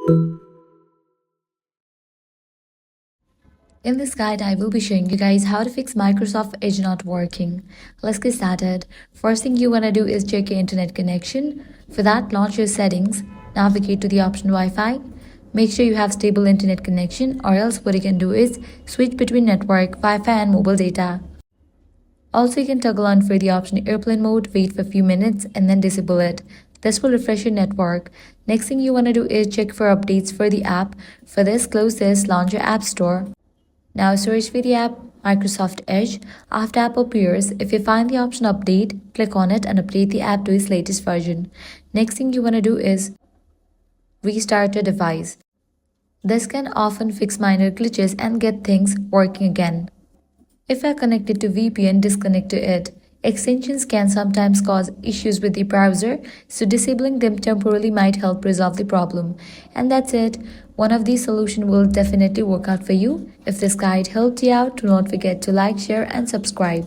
In this guide, I will be showing you guys how to fix Microsoft Edge not working. Let's get started. First thing you want to do is check your internet connection. For that, launch your settings, navigate to the option Wi-Fi. Make sure you have stable internet connection, or else what you can do is switch between network, Wi-Fi and mobile data. Also, you can toggle on for the option airplane mode, wait for a few minutes and then disable it. This will refresh your network. Next thing you want to do is check for updates for the app. For this, close this, launch your app store. Now search for the app Microsoft Edge. After app appears, if you find the option update, click on it and update the app to its latest version. Next thing you want to do is restart your device. This can often fix minor glitches and get things working again. If you are connected to VPN, disconnect to it. Extensions can sometimes cause issues with the browser, so disabling them temporarily might help resolve the problem. And that's it. One of these solutions will definitely work out for you. If this guide helped you out, do not forget to like, share, and subscribe.